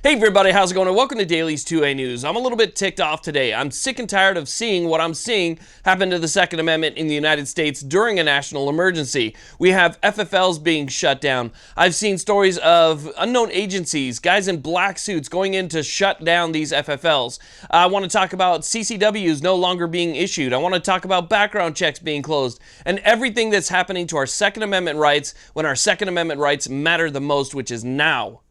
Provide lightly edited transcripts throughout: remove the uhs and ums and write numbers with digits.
Hey everybody, how's it going? And welcome to Daily's 2A News. I'm a little bit ticked off today. I'm sick and tired of seeing what I'm seeing happen to the Second Amendment in the United States during a national emergency. We have FFLs being shut down. I've seen stories of unknown agencies, guys in black suits going in to shut down these FFLs. I want to talk about CCWs no longer being issued. I want to talk about background checks being closed and everything that's happening to our Second Amendment rights when our Second Amendment rights matter the most, which is now.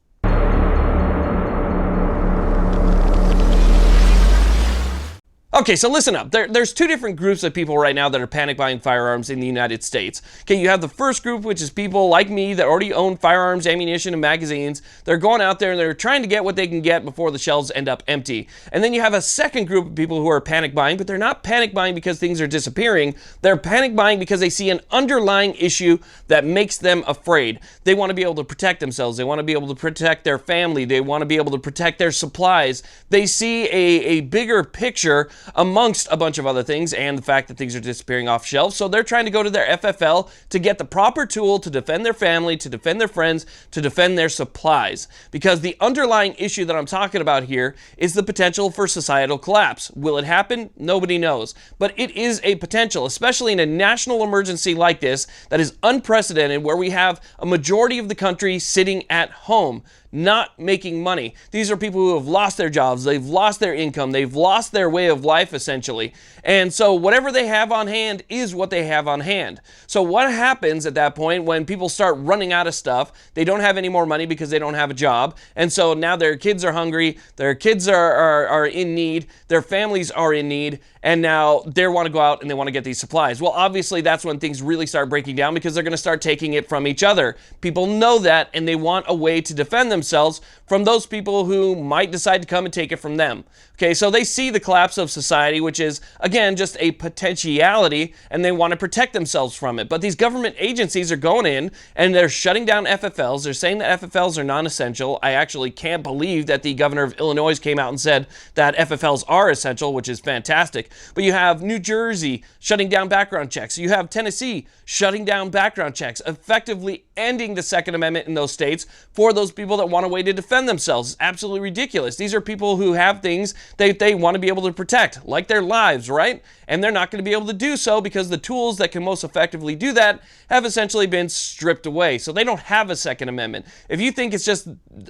Okay, so listen up. There's two different groups of people right now that are panic buying firearms in the United States. Okay, you have the first group, which is people like me that already own firearms, ammunition, and magazines. They're going out there and they're trying to get what they can get before the shelves end up empty. And then you have a second group of people who are panic buying, but they're not panic buying because things are disappearing. They're panic buying because they see an underlying issue that makes them afraid. They want to be able to protect themselves. They want to be able to protect their family. They want to be able to protect their supplies. They see a bigger picture amongst a bunch of other things and the fact that things are disappearing off shelves. So they're trying to go to their FFL to get the proper tool to defend their family, to defend their friends, to defend their supplies. Because the underlying issue that I'm talking about here is the potential for societal collapse. Will it happen? Nobody knows. But it is a potential, especially in a national emergency like this that is unprecedented, where we have a majority of the country sitting at home, not making money. These are people who have lost their jobs, they've lost their income, they've lost their way of life essentially. And so whatever they have on hand is what they have on hand. So what happens at that point when people start running out of stuff? They don't have any more money because they don't have a job. And so now their kids are hungry, their kids are in need, their families are in need, and now they want to go out and they want to get these supplies. Well, obviously that's when things really start breaking down because they're going to start taking it from each other. People know that and they want a way to defend themselves from those people who might decide to come and take it from them. Okay, so they see the collapse of society, which is, again, just a potentiality, and they want to protect themselves from it. But these government agencies are going in and they're shutting down FFLs. They're saying that FFLs are non-essential. I actually can't believe that the governor of Illinois came out and said that FFLs are essential, which is fantastic. But you have New Jersey shutting down background checks. You have Tennessee shutting down background checks, effectively ending the Second Amendment in those states for those people that want a way to defend themselves. It's absolutely ridiculous. These are people who have things that they want to be able to protect, like their lives, right? And they're not going to be able to do so because the tools that can most effectively do that have essentially been stripped away. So they don't have a Second Amendment. If you think it's just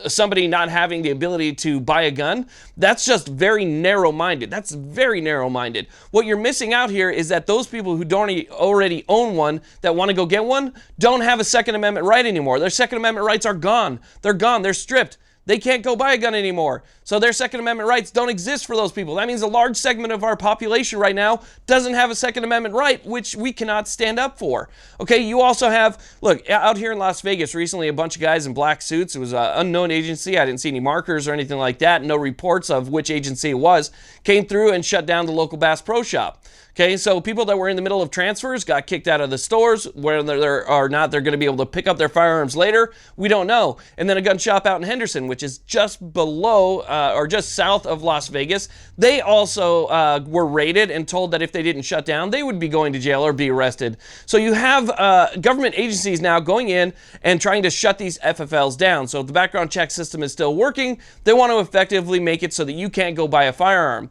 somebody not having the ability to buy a gun, that's just very narrow-minded. That's very narrow-minded. What you're missing out here is that those people who don't already own one that want to go get one don't have a Second Amendment right anymore. Their Second Amendment rights are gone. They're gone. They're stripped. They can't go buy a gun anymore. So their Second Amendment rights don't exist for those people. That means a large segment of our population right now doesn't have a Second Amendment right, which we cannot stand up for. Okay, you also have, look, out here in Las Vegas recently, a bunch of guys in black suits. It was an unknown agency. I didn't see any markers or anything like that. No reports of which agency it was. Came through and shut down the local Bass Pro Shop. Okay, so people that were in the middle of transfers got kicked out of the stores. Whether or not they're going to be able to pick up their firearms later, we don't know. And then a gun shop out in Henderson, which is just below or just south of Las Vegas, they also were raided and told that if they didn't shut down, they would be going to jail or be arrested. So you have government agencies now going in and trying to shut these FFLs down. So if the background check system is still working, they want to effectively make it so that you can't go buy a firearm.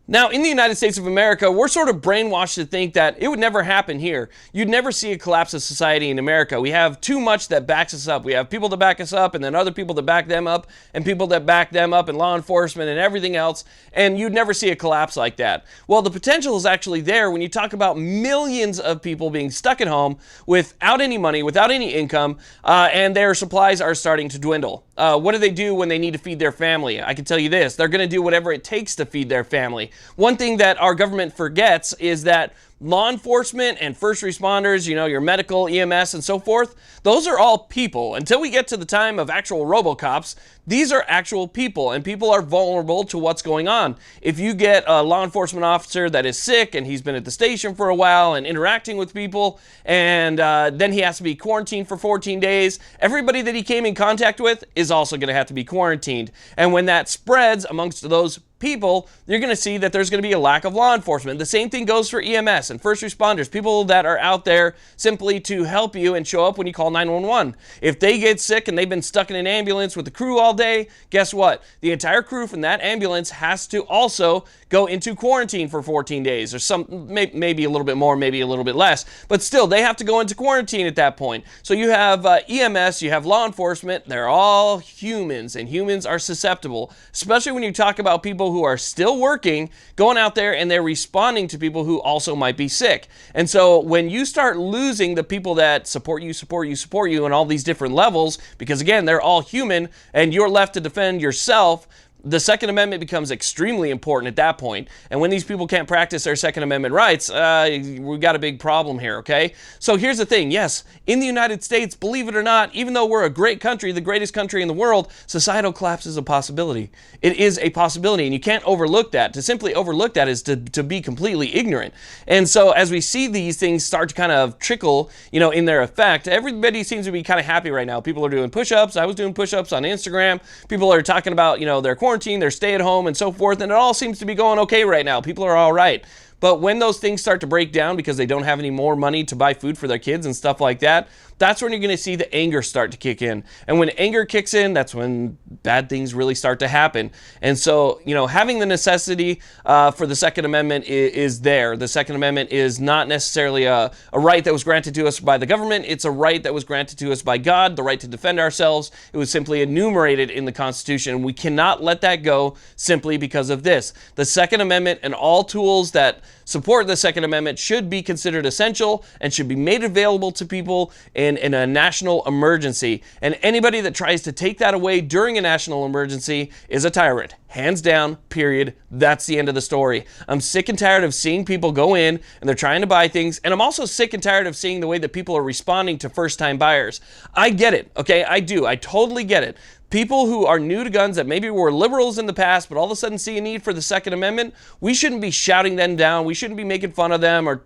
Now, in the United States of America, we're sort of brainwashed to think that it would never happen here. You'd never see a collapse of society in America. We have too much that backs us up. We have people to back us up, and then other people to back them up, and people that back them up, and law enforcement, and everything else, and you'd never see a collapse like that. Well, the potential is actually there when you talk about millions of people being stuck at home without any money, without any income, and their supplies are starting to dwindle. What do they do when they need to feed their family? I can tell you this, they're going to do whatever it takes to feed their family. One thing that our government forgets is that law enforcement and first responders, you know, your medical, EMS, and so forth, those are all people. Until we get to the time of actual RoboCops, these are actual people, and people are vulnerable to what's going on. If you get a law enforcement officer that is sick and he's been at the station for a while and interacting with people, and then he has to be quarantined for 14 days, everybody that he came in contact with is also going to have to be quarantined. And when that spreads amongst those people, you're going to see that there's going to be a lack of law enforcement. The same thing goes for EMS. and first responders, people that are out there simply to help you and show up when you call 911. If they get sick and they've been stuck in an ambulance with the crew all day, guess what? The entire crew from that ambulance has to also go into quarantine for 14 days, or maybe a little bit more, maybe a little bit less, but still they have to go into quarantine at that point. So you have EMS, you have law enforcement, they're all humans, and humans are susceptible, especially when you talk about people who are still working, going out there and they're responding to people who also might be sick. And so when you start losing the people that support you on all these different levels, because again, they're all human and you're left to defend yourself, the Second Amendment becomes extremely important at that point. And when these people can't practice their Second Amendment rights, we've got a big problem here, okay? So here's the thing. Yes, in the United States, believe it or not, even though we're a great country, the greatest country in the world, societal collapse is a possibility. It is a possibility, and you can't overlook that. To simply overlook that is to be completely ignorant. And so as we see these things start to kind of trickle, in their effect, everybody seems to be kind of happy right now. People are doing push-ups. I was doing push-ups on Instagram. People are talking about, their quarantine, their stay at home, and so forth, and it all seems to be going okay right now. People are all right. But when those things start to break down because they don't have any more money to buy food for their kids and stuff like that, that's when you're going to see the anger start to kick in. And when anger kicks in, that's when bad things really start to happen. And so, having the necessity for the Second Amendment is there. The Second Amendment is not necessarily a right that was granted to us by the government. It's a right that was granted to us by God, the right to defend ourselves. It was simply enumerated in the Constitution. We cannot let that go simply because of this. The Second Amendment and all tools that support the Second Amendment should be considered essential and should be made available to people in a national emergency. And anybody that tries to take that away during a national emergency is a tyrant. Hands down, period. That's the end of the story. I'm sick and tired of seeing people go in and they're trying to buy things. And I'm also sick and tired of seeing the way that people are responding to first-time buyers. I get it, okay? I do. I totally get it. People who are new to guns that maybe were liberals in the past, but all of a sudden see a need for the Second Amendment, we shouldn't be shouting them down. We shouldn't be making fun of them or,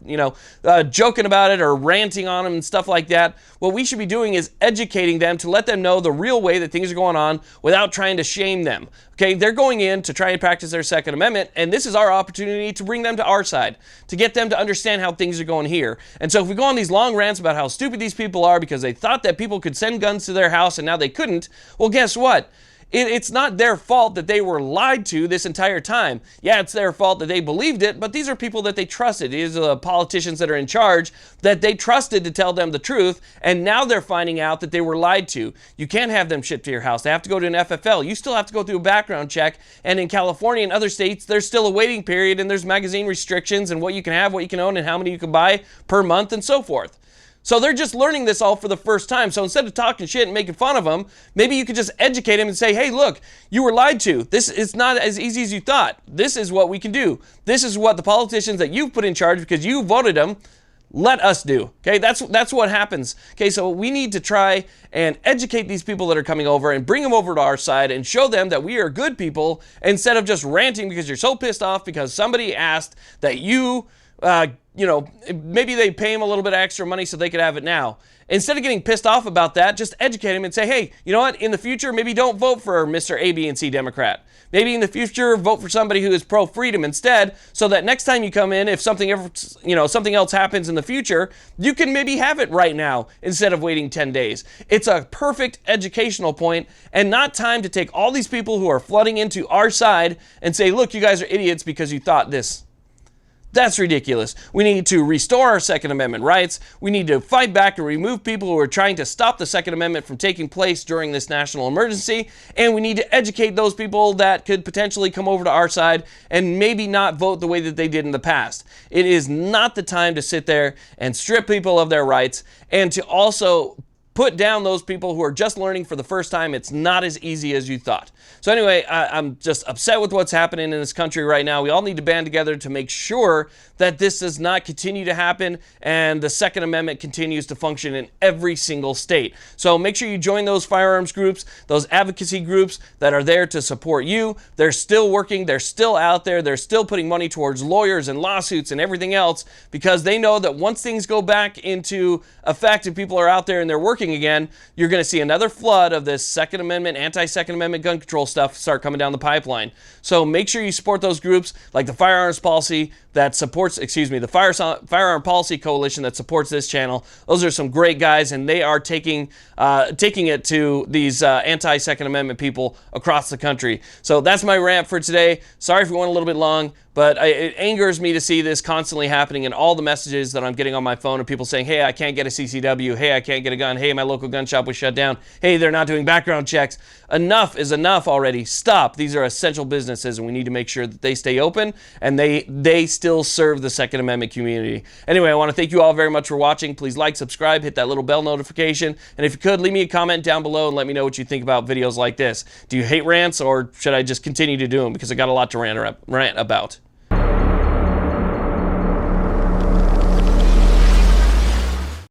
joking about it or ranting on them and stuff like that. What we should be doing is educating them to let them know the real way that things are going on without trying to shame them. Okay, they're going in to try and practice their Second Amendment, and this is our opportunity to bring them to our side, to get them to understand how things are going here. And so if we go on these long rants about how stupid these people are because they thought that people could send guns to their house and now they couldn't, well, guess what? It's not their fault that they were lied to this entire time. Yeah, it's their fault that they believed it, but these are people that they trusted. These are the politicians that are in charge that they trusted to tell them the truth, and now they're finding out that they were lied to. You can't have them shipped to your house. They have to go to an FFL. You still have to go through a background check, and in California and other states, there's still a waiting period, and there's magazine restrictions and what you can have, what you can own, and how many you can buy per month, and so forth. So they're just learning this all for the first time. So instead of talking shit and making fun of them, maybe you could just educate them and say, hey, look, you were lied to. This is not as easy as you thought. This is what we can do. This is what the politicians that you've put in charge because you voted them, let us do. Okay, that's what happens. Okay, so we need to try and educate these people that are coming over and bring them over to our side and show them that we are good people instead of just ranting because you're so pissed off because somebody asked that you maybe they pay him a little bit of extra money so they could have it now. Instead of getting pissed off about that, just educate him and say, hey, you know what? In the future, maybe don't vote for Mr. A, B, and C Democrat. Maybe in the future, vote for somebody who is pro-freedom instead, so that next time you come in, if something else happens in the future, you can maybe have it right now instead of waiting 10 days. It's a perfect educational point and not time to take all these people who are flooding into our side and say, look, you guys are idiots because you thought this. That's ridiculous. We need to restore our Second Amendment rights. We need to fight back and remove people who are trying to stop the Second Amendment from taking place during this national emergency. And we need to educate those people that could potentially come over to our side and maybe not vote the way that they did in the past. It is not the time to sit there and strip people of their rights and to also put down those people who are just learning for the first time. It's not as easy as you thought. So anyway, I'm just upset with what's happening in this country right now. We all need to band together to make sure that this does not continue to happen and the Second Amendment continues to function in every single state. So make sure you join those firearms groups, those advocacy groups that are there to support you. They're still working. They're still out there. They're still putting money towards lawyers and lawsuits and everything else because they know that once things go back into effect and people are out there and they're working again, you're going to see another flood of this Second Amendment, anti-Second Amendment gun control stuff start coming down the pipeline. So make sure you support those groups like the Firearms Policy, that supports, the Firearm Policy Coalition that supports this channel. Those are some great guys, and they are taking it to these anti-Second Amendment people across the country. So that's my rant for today. Sorry if it went a little bit long, but it angers me to see this constantly happening, and all the messages that I'm getting on my phone of people saying, hey, I can't get a CCW. Hey, I can't get a gun. Hey, my local gun shop was shut down. Hey, they're not doing background checks. Enough is enough already. Stop. These are essential businesses, and we need to make sure that they stay open and they still serve the Second Amendment community. Anyway, I want to thank you all very much for watching. Please like, subscribe, hit that little bell notification, and if you could, leave me a comment down below and let me know what you think about videos like this. Do you hate rants, or should I just continue to do them because I got a lot to rant about?